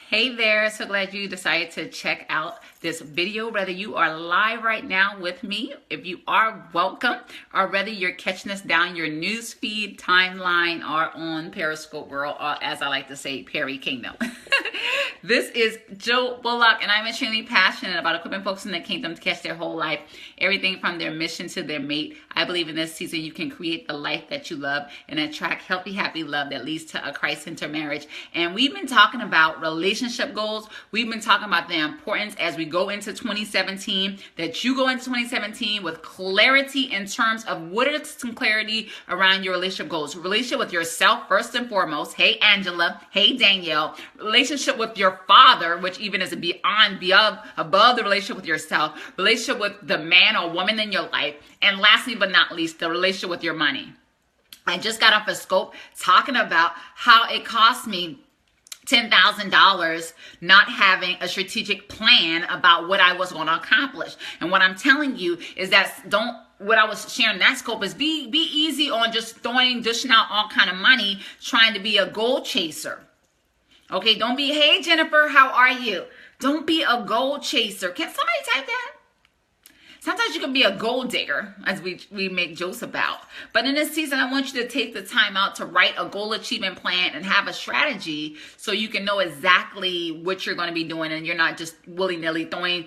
Hey there, so glad you decided to check out this video, whether you are live right now with me, if you are, welcome, or whether you're catching us down your newsfeed, timeline, or on Periscope World, or as I like to say, Perry Kingdom. This is Joe Bullock, and I'm extremely passionate about equipping folks in the kingdom to catch their whole life, everything from their mission to their mate. I believe in this season you can create the life that you love and attract healthy, happy love that leads to a Christ-centered marriage. And we've been talking about relationship goals. We've been talking about the importance as we go into 2017, that you go into 2017 with clarity in terms of what is some clarity around your relationship goals. Relationship with yourself, first and foremost. Hey, Angela. Hey, Danielle. Relationship with your father, which even is above the relationship with yourself. Relationship with the man or woman in your life. And lastly but not least, the relationship with your money. I just got off a scope talking about how it cost me $10,000 not having a strategic plan about what I was going to accomplish. And what I'm telling you is that what I was sharing that scope is be easy on just dishing out all kind of money, trying to be a goal chaser. Okay, don't be, hey Jennifer, how are you? Don't be a goal chaser. Can somebody type that? Sometimes you can be a gold digger, as we make jokes about. But in this season, I want you to take the time out to write a goal achievement plan and have a strategy so you can know exactly what you're going to be doing and you're not just willy-nilly throwing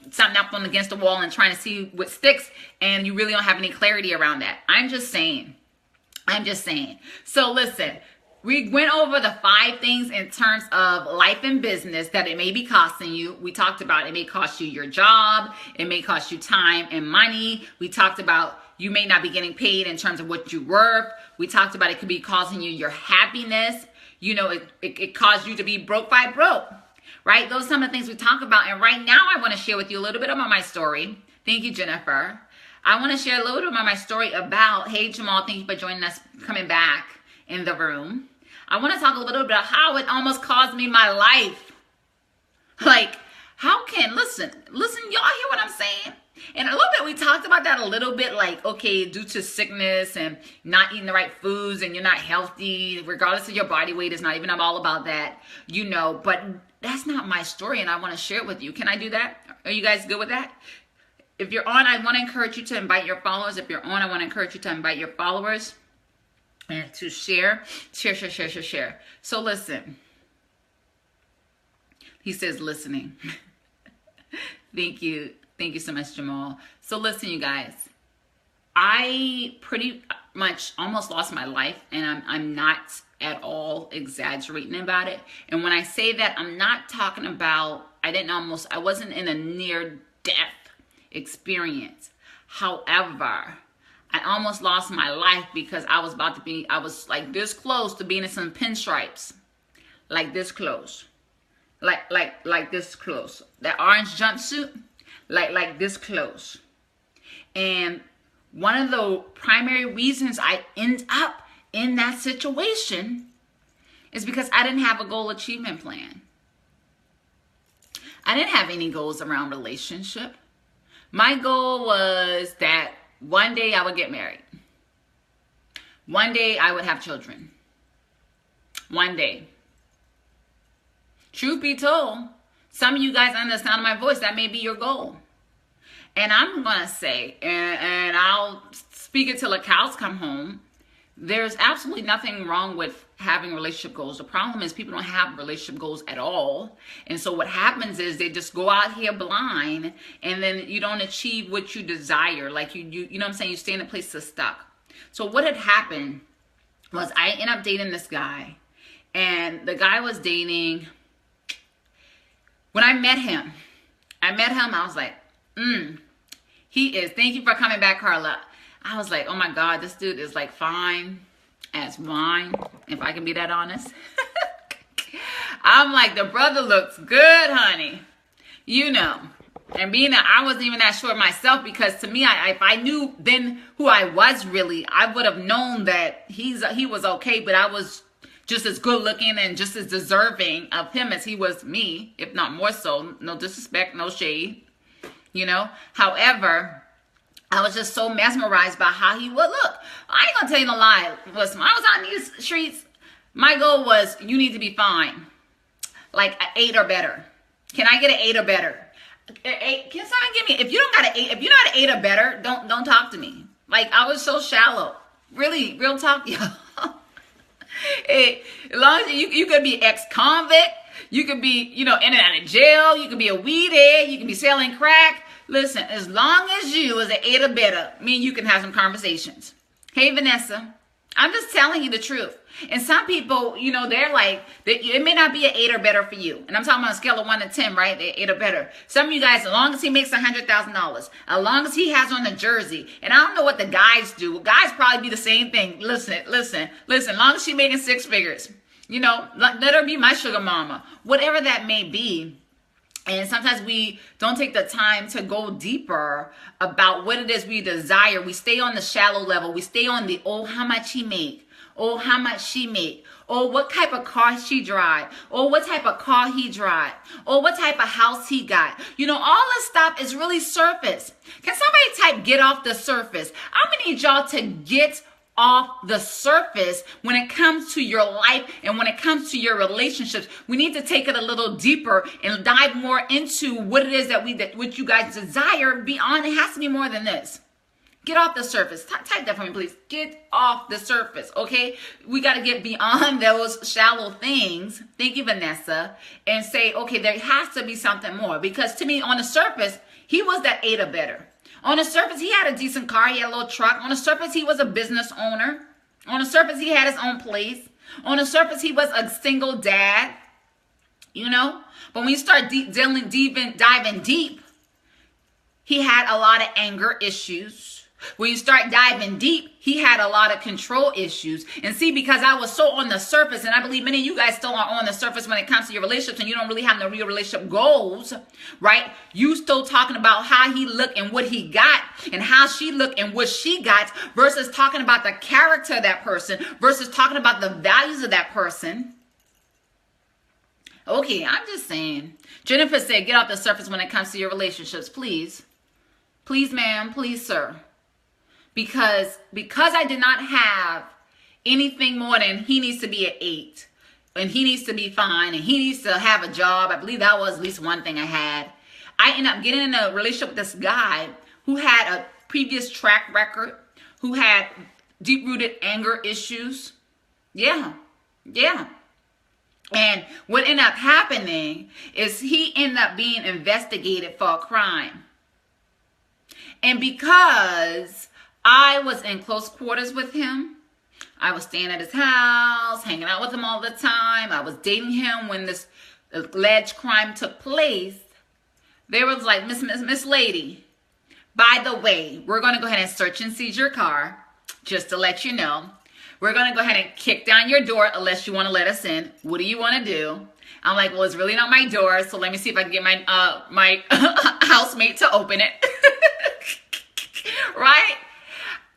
something up against the wall and trying to see what sticks and you really don't have any clarity around that. I'm just saying. So listen. We went over the 5 things in terms of life and business that it may be costing you. We talked about it may cost you your job. It may cost you time and money. We talked about you may not be getting paid in terms of what you're worth. We talked about it could be causing you your happiness. You know, it caused you to be broke by broke, right? Those are some of the things we talk about. And right now I want to share with you a little bit about my story. Thank you, Jennifer. I want to share a little bit about my story about, hey, Jamal, thank you for joining us, coming back in the room. I want to talk a little bit about how it almost cost me my life. Like, listen, y'all hear what I'm saying? And a little bit, we talked about that a little bit, like, okay, due to sickness and not eating the right foods and you're not healthy, regardless of your body weight, it's not even all about that, you know, but that's not my story and I want to share it with you. Can I do that? Are you guys good with that? If you're on, I want to encourage you to invite your followers. If you're on, I want to encourage you to invite your followers. And to share. So listen. He says listening. Thank you so much, Jamal. So listen, you guys. I pretty much almost lost my life, and I'm not at all exaggerating about it. And when I say that, I'm not talking about I wasn't in a near-death experience. However, I almost lost my life because I was like this close to being in some pinstripes. Like this close. Like this close. That orange jumpsuit, like this close. And one of the primary reasons I end up in that situation is because I didn't have a goal achievement plan. I didn't have any goals around relationship. My goal was that one day I would get married. One day I would have children. One day. Truth be told, some of you guys under the sound of my voice, that may be your goal. And I'm going to say, and I'll speak it till the cows come home, there's absolutely nothing wrong with having relationship goals. The problem is people don't have relationship goals at all. And so what happens is they just go out here blind and then you don't achieve what you desire. Like you know what I'm saying? You stay in a place that's stuck. So what had happened was I ended up dating this guy, and the guy was dating. When I met him, I was like, he is. Thank you for coming back, Carla. I was like, oh my God, this dude is like fine as wine, if I can be that honest. I'm like, the brother looks good, honey. You know. And being that I wasn't even that sure myself, because to me, if I knew then who I was really, I would have known that he was okay, but I was just as good looking and just as deserving of him as he was me, if not more so. No disrespect, no shade, you know. However, I was just so mesmerized by how he would look. I ain't gonna tell you no lie. Listen, when I was on these streets, my goal was, you need to be fine. like an 8 or better? Can I get an 8 or better? Can someone give me, if you don't got an 8, if you're not an 8 or better, don't talk to me. Like, I was so shallow. Really, real talk, y'all. As long as you could be ex-convict, you could be, in and out of jail, you could be a weed head, you can be selling crack. Listen, as long as you is an 8 or better, me and you can have some conversations. Hey, Vanessa, I'm just telling you the truth. And some people, they're like, it may not be an 8 or better for you. And I'm talking about a scale of 1 to 10, right? 8 or better. Some of you guys, as long as he makes $100,000, as long as he has on a jersey, and I don't know what the guys do. Guys probably be the same thing. Listen. As long as she's making 6 figures, let her be my sugar mama, whatever that may be. And sometimes we don't take the time to go deeper about what it is we desire. We stay on the shallow level. We stay on the, how much he make. Oh, how much she make. Oh, what type of car she drive. Oh, what type of car he drive. Oh, what type of house he got. All this stuff is really surface. Can somebody type get off the surface? I'm going to need y'all to get off the surface when it comes to your life and when it comes to your relationships. We need to take it a little deeper and dive more into what it is that what you guys desire beyond. It has to be more than this. Get off the surface. Type that for me, please. Get off the surface, okay? We got to get beyond those shallow things. Thank you, Vanessa. And say, okay, there has to be something more. Because to me, on the surface, he was that 8 or better. On the surface, he had a decent car. He had a little truck. On the surface, he was a business owner. On the surface, he had his own place. On the surface, he was a single dad. But when you start diving deep, he had a lot of anger issues. When you start diving deep, he had a lot of control issues. And see, because I was so on the surface, and I believe many of you guys still are on the surface when it comes to your relationships, and you don't really have no real relationship goals, right? You still talking about how he looked and what he got, and how she looked and what she got, versus talking about the character of that person, versus talking about the values of that person. Okay, I'm just saying. Jennifer said, get off the surface when it comes to your relationships, please. Please, ma'am. Please, sir. Because I did not have anything more than he needs to be an 8 and he needs to be fine and he needs to have a job. I believe that was at least one thing I had. I ended up getting in a relationship with this guy who had a previous track record, who had deep-rooted anger issues. Yeah. And what ended up happening is he ended up being investigated for a crime. And because I was in close quarters with him, I was staying at his house, hanging out with him all the time. I was dating him when this alleged crime took place. They was like, Miss Lady, by the way, we're going to go ahead and search and seize your car, just to let you know. We're going to go ahead and kick down your door unless you want to let us in. What do you want to do? I'm like, well, it's really not my door, so let me see if I can get my my housemate to open it. Right?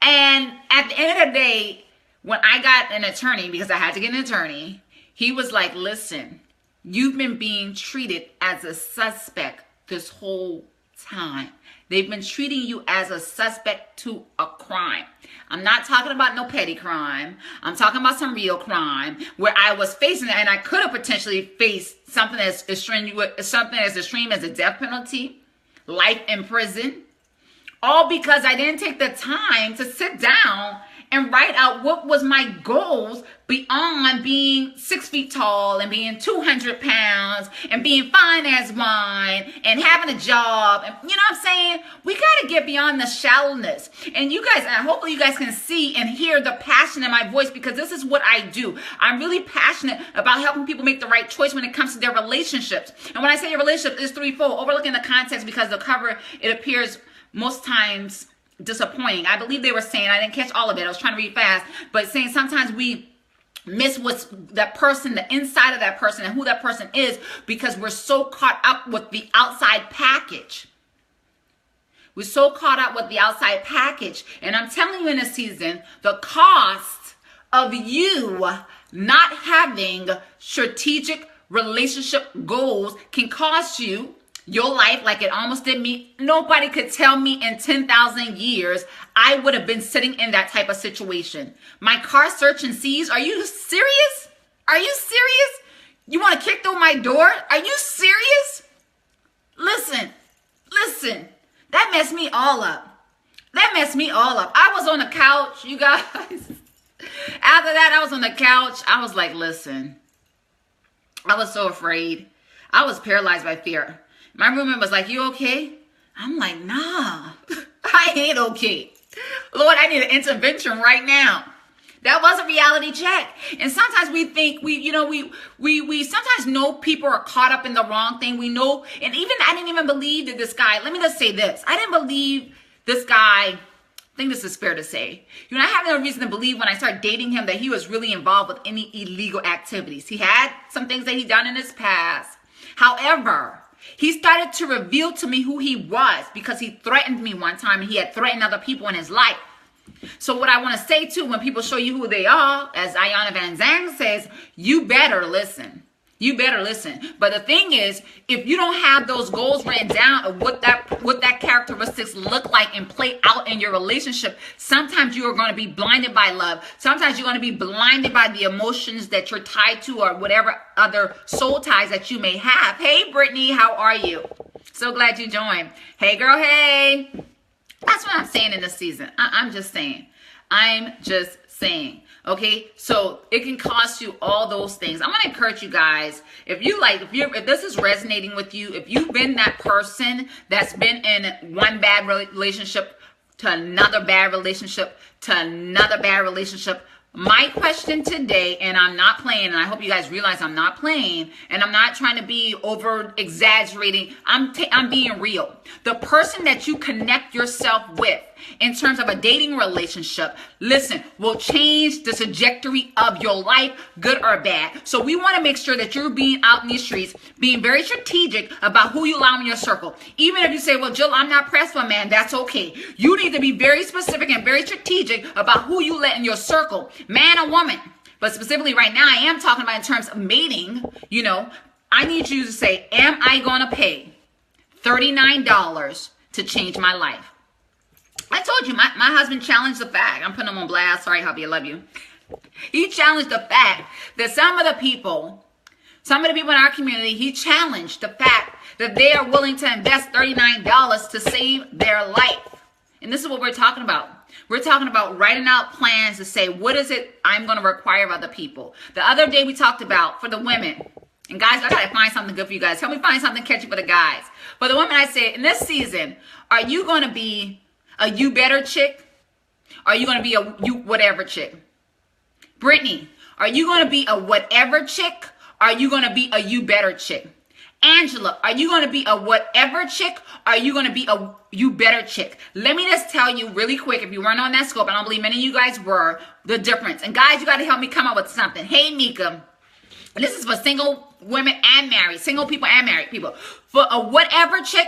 And at the end of the day, when I got an attorney, because I had to get an attorney, he was like, listen, you've been being treated as a suspect this whole time. They've been treating you as a suspect to a crime. I'm not talking about no petty crime. I'm talking about some real crime where I was facing it, and I could have potentially faced something as extreme as a death penalty, life in prison. All because I didn't take the time to sit down and write out what was my goals beyond being 6 feet tall and being 200 pounds and being fine as wine and having a job. And you know what I'm saying? We got to get beyond the shallowness. And you guys, hopefully you guys can see and hear the passion in my voice, because this is what I do. I'm really passionate about helping people make the right choice when it comes to their relationships. And when I say your relationship, it's threefold. Overlooking the context, because the cover, it appears most times disappointing. I believe they were saying, I didn't catch all of it, I was trying to read fast, but saying sometimes we miss what's that person, the inside of that person, and who that person is, because we're so caught up with the outside package. We're so caught up with the outside package. And I'm telling you, in this season, the cost of you not having strategic relationship goals can cost you your life, like it almost did me. Nobody could tell me in 10,000 years I would have been sitting in that type of situation. My car search and seize. Are you serious? Are you serious? You want to kick through my door? Are you serious? Listen. That messed me all up. I was on the couch, you guys. After that, I was on the couch. I was like, listen. I was so afraid. I was paralyzed by fear. My roommate was like, you okay? I'm like, nah, I ain't okay. Lord, I need an intervention right now. That was a reality check. And sometimes we think we sometimes know people are caught up in the wrong thing. We know, and even I didn't even believe that this guy, let me just say this. I didn't believe this guy, I think this is fair to say. I have no reason to believe when I started dating him that he was really involved with any illegal activities. He had some things that he done in his past. However, he started to reveal to me who he was because he threatened me one time and he had threatened other people in his life. So what I want to say too, when people show you who they are, as Ayanna Van Zandt says, you better listen. You better listen. But the thing is, if you don't have those goals written down of what that characteristics look like and play out in your relationship, sometimes you are going to be blinded by love. Sometimes you're going to be blinded by the emotions that you're tied to or whatever other soul ties that you may have. Hey, Brittany, how are you? So glad you joined. Hey, girl, hey. That's what I'm saying in this season. I'm just saying. Okay, so it can cost you all those things. I want to encourage you guys, if this is resonating with you, if you've been that person that's been in one bad relationship to another bad relationship to another bad relationship, my question today, and I'm not playing, and I hope you guys realize I'm not playing, and I'm not trying to be over exaggerating. I'm being real. The person that you connect yourself with in terms of a dating relationship, listen, will change the trajectory of your life, good or bad. So we want to make sure that you're being out in these streets, being very strategic about who you allow in your circle. Even if you say, well, Jill, I'm not pressed for a man, that's okay. You need to be very specific and very strategic about who you let in your circle, man or woman. But specifically right now, I am talking about in terms of mating, I need you to say, am I going to pay $39 to change my life? I told you, my husband challenged the fact. I'm putting him on blast. Sorry, hubby, I love you. He challenged the fact that some of the people in our community, he challenged the fact that they are willing to invest $39 to save their life. And this is what we're talking about. We're talking about writing out plans to say, what is it I'm going to require of other people? The other day we talked about for the women. And guys, I got to find something good for you guys. Help me find something catchy for the guys. For the women, I said, in this season, are you going to be a you better chick? Are you going to be a you whatever chick? Brittany, are you going to be a whatever chick? Are you going to be a you better chick? Angela, are you going to be a whatever chick? Are you going to be a you better chick? Let me just tell you really quick, if you weren't on that scope, I don't believe many of you guys were, the difference. And guys, you got to help me come up with something. Hey, Mika. And this is for single women and married, single people and married people. For a whatever chick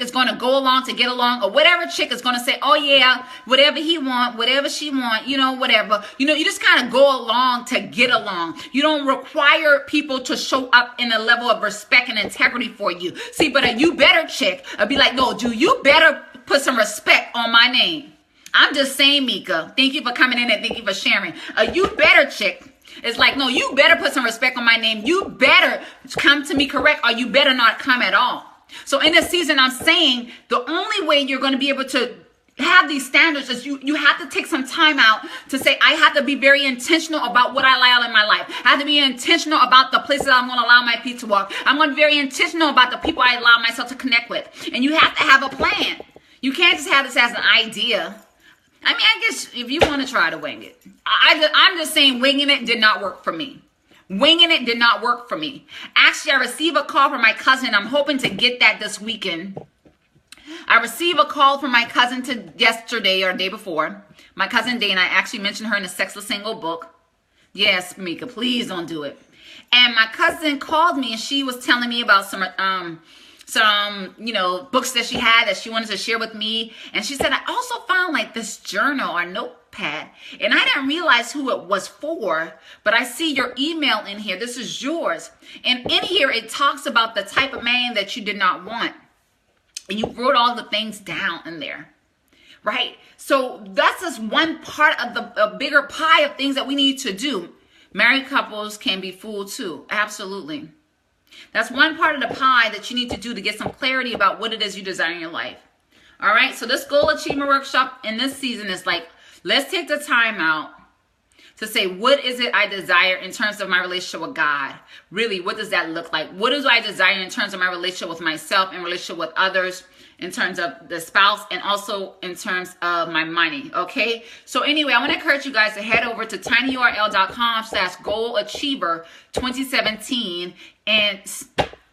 is going to go along to get along. A whatever chick is going to say, oh yeah, whatever he want, whatever she want, whatever. You just kind of go along to get along. You don't require people to show up in a level of respect and integrity for you. See, but a you better chick would be like, no, dude, you better put some respect on my name. I'm just saying, Mika. Thank you for coming in and thank you for sharing. A you better chick. It's like, no, you better put some respect on my name. You better come to me correct, or you better not come at all. So in this season, I'm saying the only way you're going to be able to have these standards is you have to take some time out to say, I have to be very intentional about what I allow in my life. I have to be intentional about the places I'm going to allow my feet to walk. I'm going to be very intentional about the people I allow myself to connect with. And you have to have a plan. You can't just have this as an idea. I mean, I guess if you want to try to wing it. I'm just saying winging it did not work for me. Winging it did not work for me. Actually, I received a call from my cousin. I'm hoping to get that this weekend. I received a call from my cousin yesterday or day before. My cousin Dana, I actually mentioned her in the Sexless Single book. Yes, Mika, please don't do it. And my cousin called me and she was telling me about some books that she had that she wanted to share with me. And she said, I also found like this journal or notepad, and I didn't realize who it was for, but I see your email in here. This is yours. And in here, it talks about the type of man that you did not want. And you wrote all the things down in there, right? So that's just one part of the bigger pie of things that we need to do. Married couples can be fooled too. Absolutely. That's one part of the pie that you need to do to get some clarity about what it is you desire in your life. All right. So this goal achievement workshop in this season is like, let's take the time out to say, what is it I desire in terms of my relationship with God? Really, what does that look like? What do I desire in terms of my relationship with myself and relationship with others, in terms of the spouse, and also in terms of my money? Okay. So anyway, I want to encourage you guys to head over to tinyurl.com/goalachiever2017 and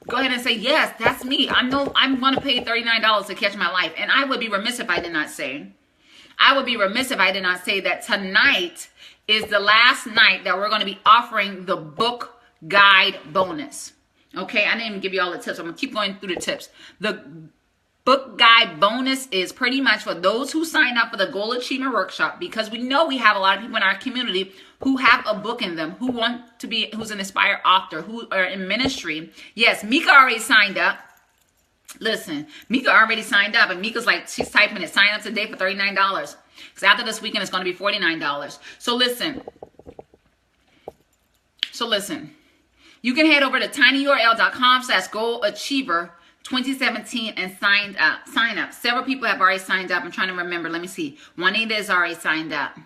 go ahead and say, yes, that's me. I'm going to pay $39 to catch my life. And I would be remiss if I did not say that tonight is the last night that we're going to be offering the book guide bonus. Okay, I didn't even give you all the tips. I'm going to keep going through the tips. The book guide bonus is pretty much for those who sign up for the Goal Achievement Workshop, because we know we have a lot of people in our community who have a book in them, who want to be, who's an inspired author, who are in ministry. Yes, Mika already signed up. Listen, Mika already signed up, and Mika's like, she's typing it, sign up today for $39. Because after this weekend, it's going to be $49. So listen, you can head over to tinyurl.com/goalachiever2017 and sign up. Several people have already signed up. I'm trying to remember. Let me see. Juanita has already signed up.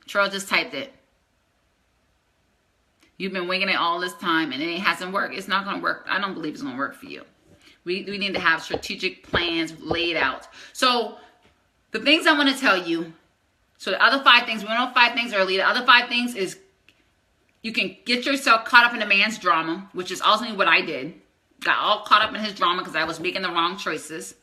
Treal just typed it. You've been winging it all this time and it hasn't worked. It's not going to work. I don't believe it's going to work for you. We need to have strategic plans laid out. So the things I want to tell you, so the other 5 things, we went over 5 things earlier. The other 5 things is you can get yourself caught up in a man's drama, which is ultimately what I did. Got all caught up in his drama because I was making the wrong choices.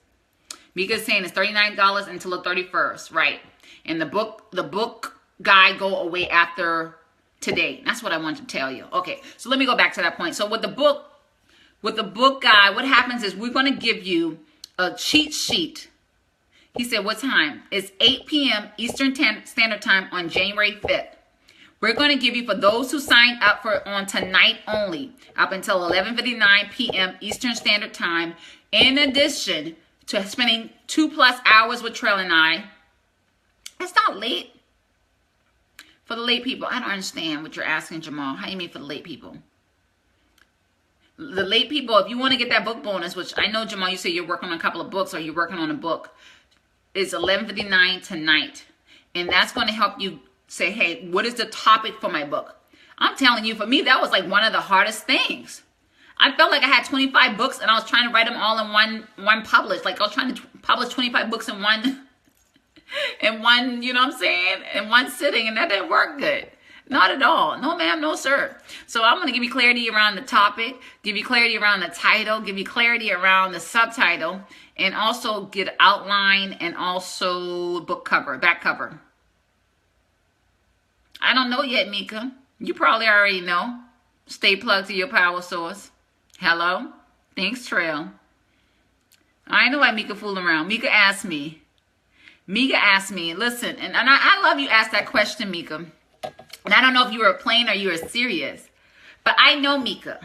Mika's saying it's $39 until the 31st, right? And the book guide go away after today. That's what I wanted to tell you. Okay, so let me go back to that point. So with the book guide, what happens is we're going to give you a cheat sheet. He said, what time? It's 8 p.m. Eastern Standard Time on January 5th. We're going to give you, for those who signed up for on tonight only, up until 11:59 p.m. Eastern Standard Time, in addition to spending 2+ hours with Treal and I. It's not late. For the late people, I don't understand what you're asking, Jamal. How do you mean for the late people? The late people, if you want to get that book bonus, which I know, Jamal, you say you're working on a couple of books or you're working on a book, it's 11:59 tonight. And that's going to help you say, hey, what is the topic for my book? I'm telling you, for me, that was like one of the hardest things. I felt like I had 25 books and I was trying to write them all in one publish. Like I was trying to publish 25 books in one, you know what I'm saying? In one sitting, and that didn't work good. Not at all. No, ma'am, no, sir. So I'm going to give you clarity around the topic, give you clarity around the title, give you clarity around the subtitle, and also get outline and also book cover, back cover. I don't know yet, Mika. You probably already know. Stay plugged to your power source. Hello? Thanks, Treal. I know why Mika fooling around. Mika asked me, listen, and I love you asked that question, Mika. And I don't know if you were playing or you were serious, but I know Mika.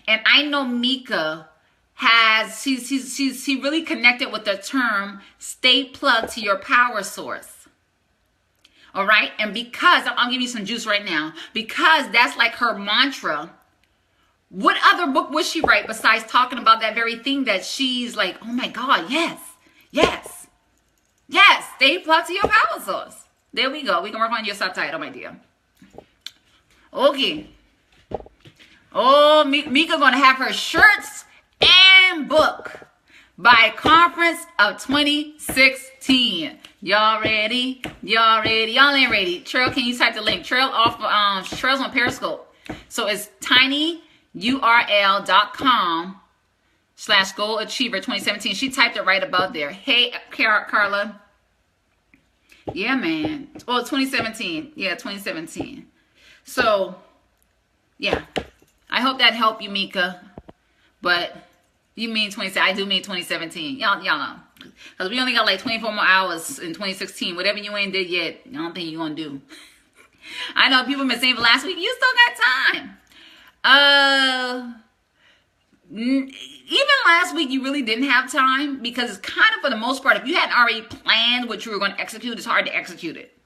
And I know Mika has, she really connected with the term, stay plugged to your power source. All right. And because I'll give you some juice right now, because that's like her mantra. What other book would she write besides talking about that very thing that she's like, oh my God, yes. Stay plugged to your power source. There we go. We can work on your subtitle, my dear. Okay. Oh, Mika gonna have her shirts and book by conference of 2016. Y'all ready? Y'all ain't ready. Treal, can you type the link? Treal Treal's on Periscope. So it's tinyurl.com/goalachiever2017. She typed it right above there. Hey, Carla. Yeah, man. Well, 2017. Yeah, 2017. So, yeah. I hope that helped you, Mika. But you mean 2017. I do mean 2017. Y'all know. Because we only got like 24 more hours in 2016. Whatever you ain't did yet, I don't think you're going to do. I know people been saying for last week, you still got time. Even last week, you really didn't have time, because it's kind of, for the most part, if you hadn't already planned what you were going to execute, it's hard to execute it.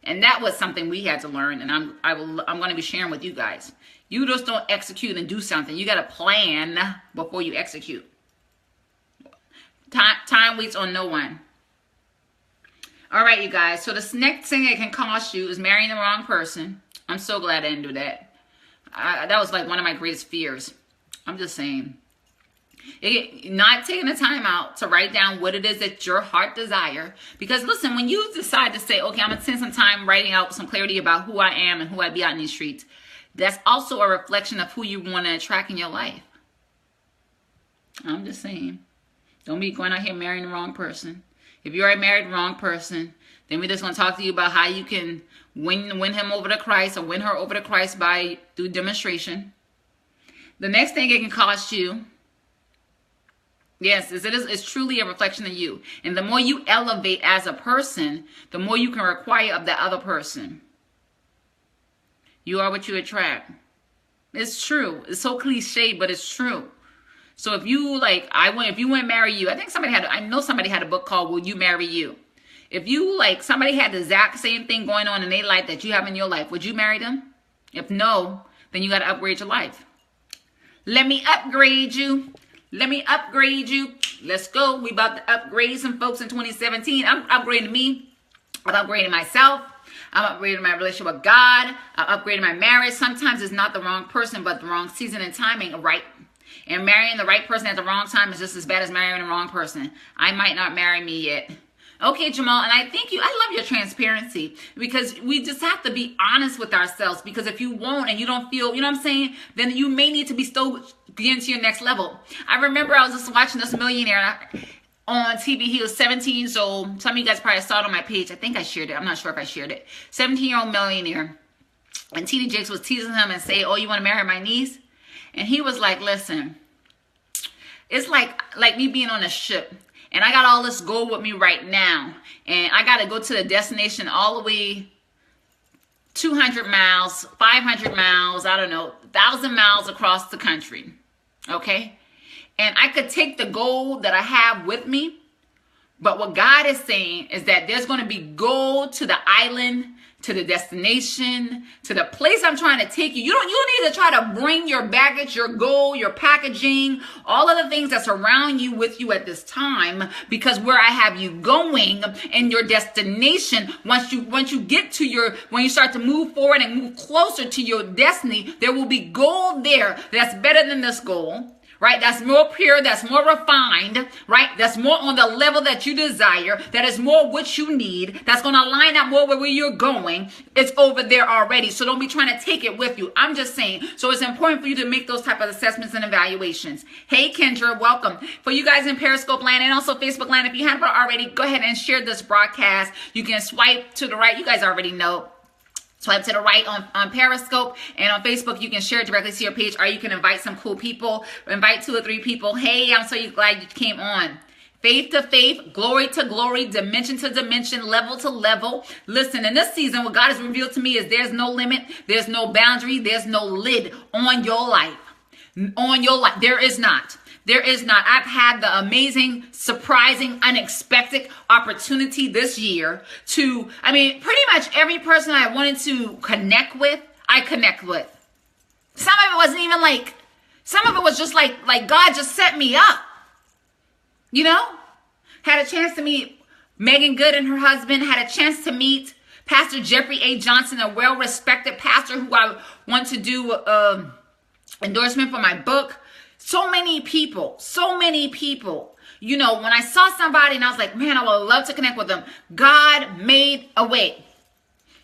And that was something we had to learn, and I'm going to be sharing with you guys. You just don't execute and do something. You got to plan before you execute. Time waits on no one. All right, you guys. So the next thing it can cost you is marrying the wrong person. I'm so glad I didn't do that. That was like one of my greatest fears. I'm just saying. Not taking the time out to write down what it is that your heart desire. Because listen, when you decide to say, okay, I'm going to spend some time writing out some clarity about who I am and who I be out in these streets, that's also a reflection of who you want to attract in your life. I'm just saying. Don't be going out here marrying the wrong person. If you already married the wrong person, then we're just going to talk to you about how you can win him over to Christ or win her over to Christ through demonstration. The next thing it can cost you, yes, it's truly a reflection of you. And the more you elevate as a person, the more you can require of the other person. You are what you attract. It's true. It's so cliche, but it's true. So if you if you wouldn't marry you, I know somebody had a book called Will You Marry You? If you somebody had the exact same thing going on in their life that you have in your life, would you marry them? If no, then you got to upgrade your life. Let me upgrade you. Let me upgrade you. Let's go. We about to upgrade some folks in 2017. I'm upgrading me. I'm upgrading myself. I'm upgrading my relationship with God. I'm upgrading my marriage. Sometimes it's not the wrong person, but the wrong season and timing, right? And marrying the right person at the wrong time is just as bad as marrying the wrong person. I might not marry me yet. Okay, Jamal, and I thank you. I love your transparency, because we just have to be honest with ourselves, because if you won't and you don't feel, you know what I'm saying, then you may need to be still getting to your next level. I remember I was just watching this millionaire on TV. He was 17 years old. Some of you guys probably saw it on my page. I think I shared it. I'm not sure if I shared it. 17-year-old millionaire. And T.D. Jakes was teasing him and say, oh, you want to marry my niece? And he was like, listen, it's like me being on a ship. And I got all this gold with me right now. And I got to go to the destination all the way 200 miles, 500 miles, I don't know, 1,000 miles across the country. Okay? And I could take the gold that I have with me. But what God is saying is that there's going to be gold to the island, to the destination, to the place I'm trying to take you. You don't need to try to bring your baggage, your gold, your packaging, all of the things that's around you with you at this time, because where I have you going and your destination, once you get to when you start to move forward and move closer to your destiny, there will be gold there that's better than this gold. Right? That's more pure, that's more refined, right? That's more on the level that you desire, that is more what you need, that's going to line up more with where you're going. It's over there already. So don't be trying to take it with you. I'm just saying. So it's important for you to make those type of assessments and evaluations. Hey, Kendra, welcome. For you guys in Periscope land and also Facebook land, if you haven't already, go ahead and share this broadcast. You can swipe to the right. You guys already know. Swipe to the right on Periscope, and on Facebook, you can share it directly to your page, or you can invite some cool people, invite 2 or 3 people. Hey, I'm so glad you came on. Faith to faith, glory to glory, dimension to dimension, level to level. Listen, in this season, what God has revealed to me is there's no limit, there's no boundary, there's no lid on your life. On your life, there is not. There is not. I've had the amazing, surprising, unexpected opportunity this year to, pretty much every person I wanted to connect with, I connect with. Some of it wasn't even some of it was just like God just set me up. You know? Had a chance to meet Megan Good and her husband, had a chance to meet Pastor Jeffrey A. Johnson, a well-respected pastor who I want to do endorsement for my book. So many people. You know, when I saw somebody and I was like, man, I would love to connect with them. God made a way.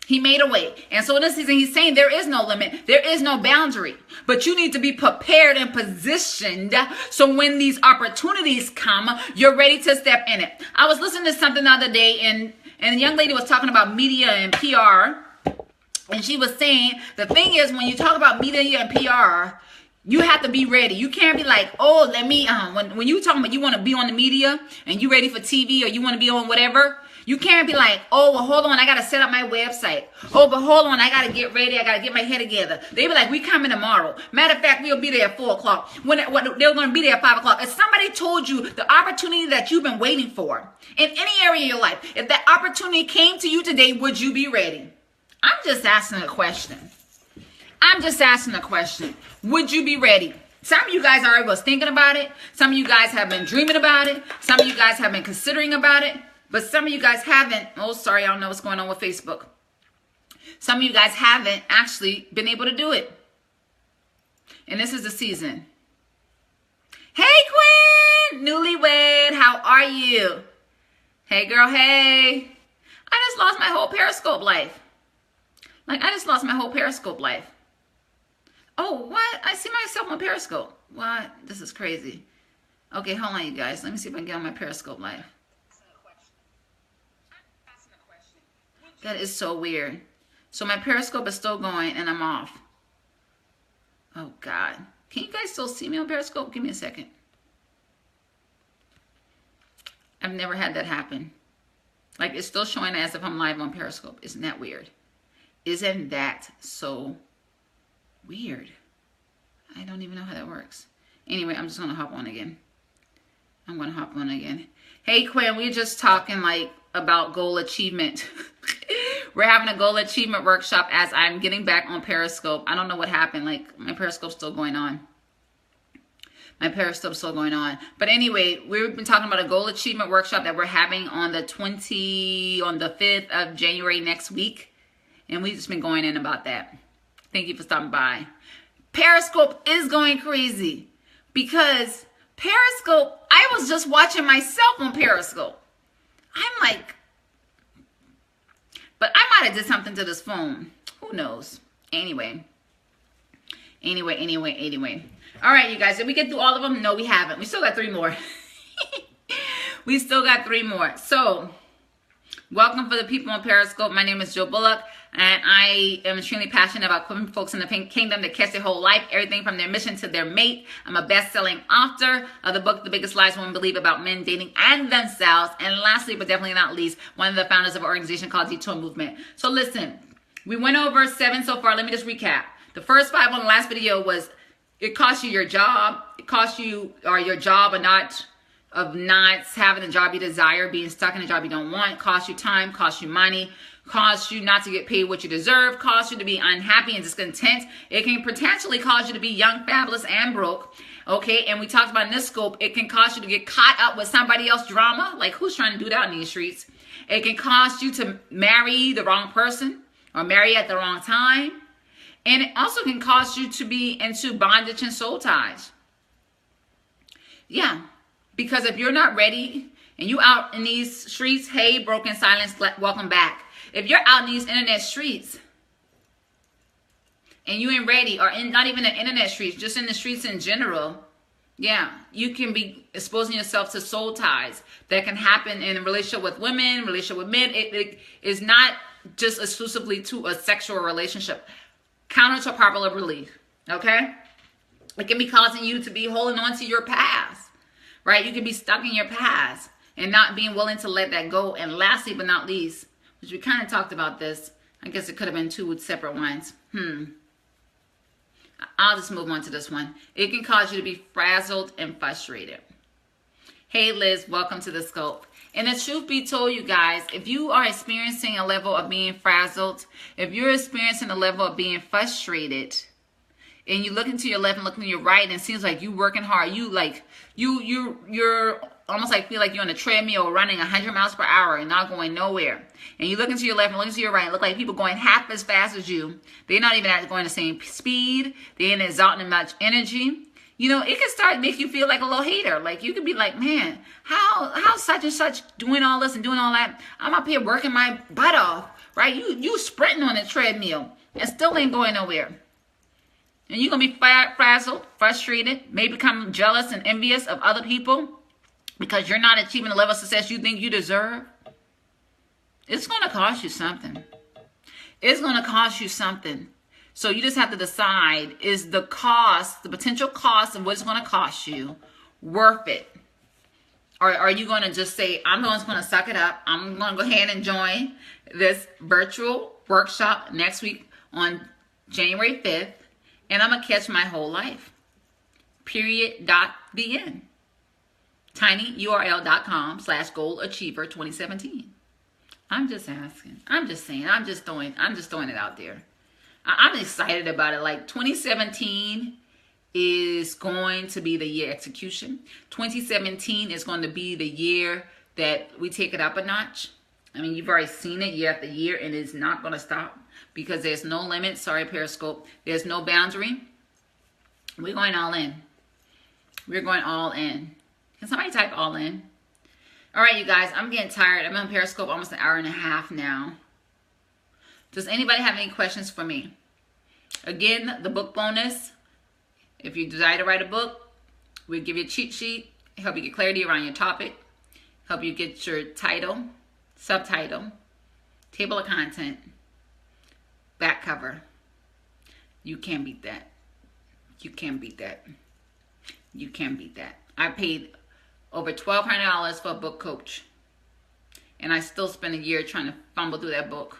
He made a way. And so in this season, he's saying there is no limit. There is no boundary. But you need to be prepared and positioned so when these opportunities come, you're ready to step in it. I was listening to something the other day, and the young lady was talking about media and PR. And she was saying, the thing is, when you talk about media and PR, you have to be ready. You can't be like, oh, let me, when you talking about you want to be on the media and you ready for TV or you want to be on whatever, You can't be like, oh, well, hold on, I got to set up my website. Oh, but hold on, I got to get ready. I got to get my head together. They be like, we coming tomorrow. Matter of fact, we'll be there at 4 o'clock. They're going to be there at 5 o'clock. If somebody told you the opportunity that you've been waiting for in any area of your life, if that opportunity came to you today, would you be ready? I'm just asking a question. I'm just asking a question. Would you be ready? Some of you guys already was thinking about it. Some of you guys have been dreaming about it. Some of you guys have been considering about it. But some of you guys haven't. Oh, sorry, I don't know what's going on with Facebook. Some of you guys haven't actually been able to do it. And this is the season. Hey, Quinn! Newlywed, how are you? Hey, girl, hey. I just lost my whole Periscope life. Like, I just lost my whole Periscope life. Oh, what? I see myself on Periscope. What? This is crazy. Okay, hold on, you guys. Let me see if I can get on my Periscope live. That is so weird. So my Periscope is still going and I'm off. Oh, God. Can you guys still see me on Periscope? Give me a second. I've never had that happen. Like, it's still showing as if I'm live on Periscope. Isn't that weird? Isn't that so weird? I don't even know how that works. Anyway, I'm just going to hop on again. I'm going to hop on again. Hey, Quinn, we're just talking, like, about goal achievement. We're having a goal achievement workshop as I'm getting back on Periscope. I don't know what happened. Like, my Periscope's still going on. My Periscope's still going on. But anyway, we've been talking about a goal achievement workshop that we're having on the 5th of January next week. And we've just been going in about that. Thank you for stopping by. Periscope is going crazy because Periscope, I was just watching myself on Periscope. I'm like, but I might have did something to this phone. Who knows? Anyway. All right, you guys, did we get through all of them? No, we haven't. We still got 3 more. We still got 3 more. So, welcome for the people on Periscope. My name is Joe Bullock, and I am extremely passionate about equipping folks in the kingdom to catch their whole life, everything from their mission to their mate. I'm a best-selling author of the book, The Biggest Lies Women Believe About Men, Dating, and Themselves. And lastly, but definitely not least, one of the founders of an organization called Detour Movement. So listen, we went over 7 so far. Let me just recap. The first 5 on the last video was it costs you your job. It costs you your job of not having the job you desire, being stuck in a job you don't want. Costs you time, costs you money, costs you not to get paid what you deserve, costs you to be unhappy and discontent. It can potentially cause you to be young, fabulous, and broke. Okay, and we talked about in this scope, it can cause you to get caught up with somebody else's drama. Like, who's trying to do that in these streets? It can cause you to marry the wrong person or marry at the wrong time. And it also can cause you to be into bondage and soul ties. Yeah, because if you're not ready and you out in these streets, hey, broken silence, welcome back. If you're out in these internet streets and you ain't ready, or not even the internet streets, just in the streets in general, yeah, you can be exposing yourself to soul ties that can happen in a relationship with women, relationship with men. It is not just exclusively to a sexual relationship. Counter to popular belief, okay? It can be causing you to be holding on to your past, right? You can be stuck in your past and not being willing to let that go. And lastly, but not least, which we kind of talked about this. I guess it could have been 2 separate ones. I'll just move on to this one. It can cause you to be frazzled and frustrated. Hey, Liz, welcome to the scope. And the truth be told, you guys, if you are experiencing a level of being frazzled, if you're experiencing a level of being frustrated, and you look into your left and look into your right, and it seems like you working hard, you're almost like feel like you're on a treadmill running 100 miles per hour and not going nowhere. And you look into your left and look into your right, and look like people going half as fast as you. They're not even going the same speed. They ain't exalting much energy. You know, it can start to make you feel like a little hater. Like, you could be like, man, how such and such doing all this and doing all that? I'm up here working my butt off, right? You sprinting on the treadmill and still ain't going nowhere. And you're going to be frazzled, frustrated, may become jealous and envious of other people because you're not achieving the level of success you think you deserve. It's going to cost you something. It's going to cost you something. So you just have to decide, is the cost, the potential cost of what it's going to cost you, worth it? Or are you going to just say, I'm just going to suck it up. I'm going to go ahead and join this virtual workshop next week on January 5th, and I'm going to catch my whole life. Period. The end. tinyurl.com/goalachiever2017. I'm just asking. I'm just saying. I'm just throwing it out there. I'm excited about it. Like 2017 is going to be the year execution. 2017 is going to be the year that we take it up a notch. I mean, you've already seen it year after year, and it's not going to stop because there's no limit. Sorry, Periscope. There's no boundary. We're going all in. We're going all in. Can somebody type all in? All right, you guys, I'm getting tired. I'm on Periscope almost an hour and a half now. Does anybody have any questions for me? Again, the book bonus. If you desire to write a book, we'll give you a cheat sheet, help you get clarity around your topic, help you get your title, subtitle, table of content, back cover. You can't beat that. You can't beat that. You can't beat that. I paid over $1,200 for a book coach, and I still spent a year trying to fumble through that book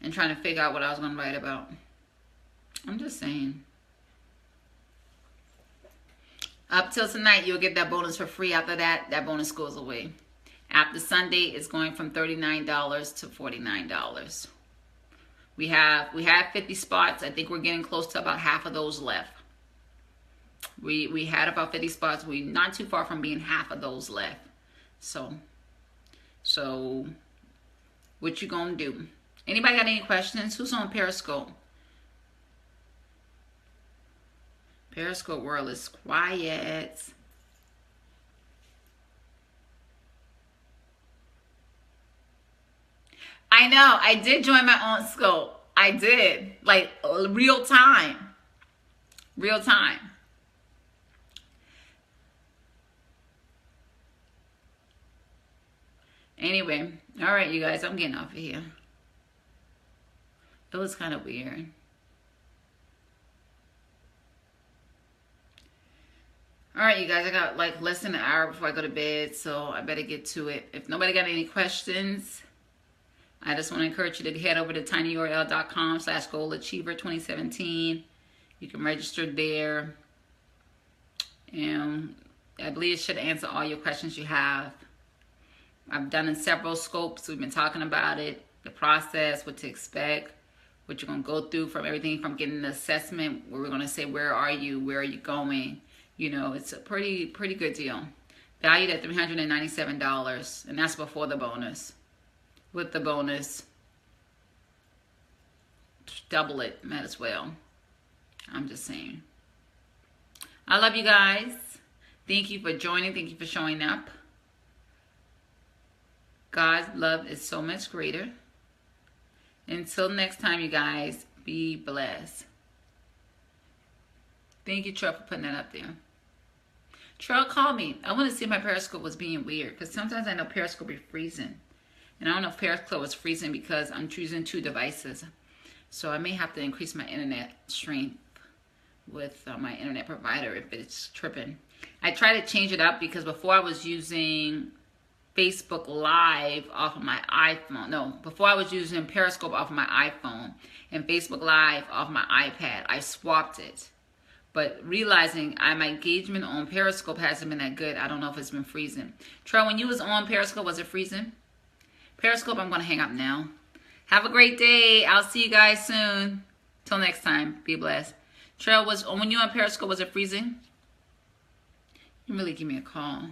and trying to figure out what I was going to write about. I'm just saying. Up till tonight, you'll get that bonus for free. After that, that bonus goes away. After Sunday, it's going from $39 to $49. We have 50 spots. I think we're getting close to about half of those left. We had about 50 spots. We're not too far from being half of those left. So what you gonna do? Anybody got any questions? Who's on Periscope? Periscope world is quiet. I know. I did join my own scope. I did. Like real time. Real time. Anyway. All right, you guys. I'm getting off of here. It was kind of weird. All right, you guys, I got like less than an hour before I go to bed, so I better get to it. If nobody got any questions, I just want to encourage you to head over to tinyurl.com/goalachiever2017. You can register there, and I believe it should answer all your questions you have. I've done in several scopes. We've been talking about it, the process, what to expect, what you're going to go through from everything from getting an assessment where we're going to say, where are you going? You know, it's a pretty good deal. Valued at $397, and that's before the bonus. With the bonus, double it, might as well. I'm just saying. I love you guys. Thank you for joining. Thank you for showing up. God's love is so much greater. Until next time, you guys, be blessed. Thank you, Treal, for putting that up there. Treal, call me. I want to see if my Periscope was being weird, because sometimes I know Periscope be freezing. And I don't know if Periscope was freezing because I'm choosing 2 devices. So I may have to increase my internet strength with my internet provider if it's tripping. I try to change it up because before I was using Facebook Live off of my iPhone. No, before I was using Periscope off of my iPhone and Facebook Live off my iPad. I swapped it. But realizing my engagement on Periscope hasn't been that good. I don't know if it's been freezing. Treal, when you was on Periscope, was it freezing? Periscope, I'm going to hang up now. Have a great day. I'll see you guys soon. Till next time. Be blessed. Treal, when you were on Periscope, was it freezing? You really give me a call.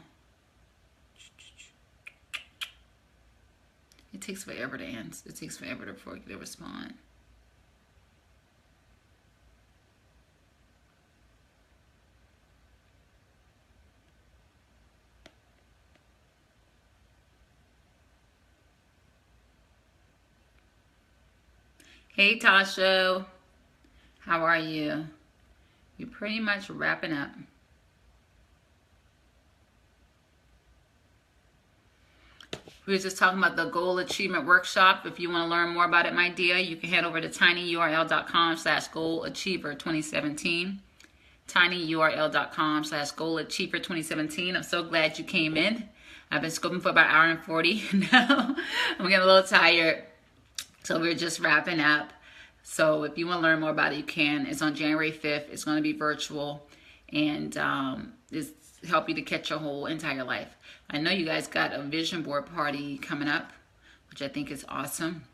It takes forever to answer. It takes forever before they respond. Hey, Tasha. How are you? You're pretty much wrapping up. We were just talking about the Goal Achievement Workshop. If you want to learn more about it, my dear, you can head over to tinyurl.com/goalachiever2017. tinyurl.com/goalachiever2017. I'm so glad you came in. I've been scoping for about an hour and 40 now. I'm getting a little tired, so we're just wrapping up. So if you want to learn more about it, you can. It's on January 5th. It's going to be virtual, and it's help you to catch your whole entire life. I know you guys got a vision board party coming up, which I think is awesome.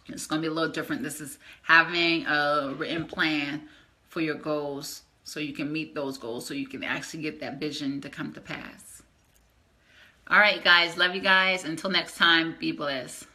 It's going to be a little different. This is having a written plan for your goals so you can meet those goals, so you can actually get that vision to come to pass. All right, guys. Love you guys. Until next time, be blessed.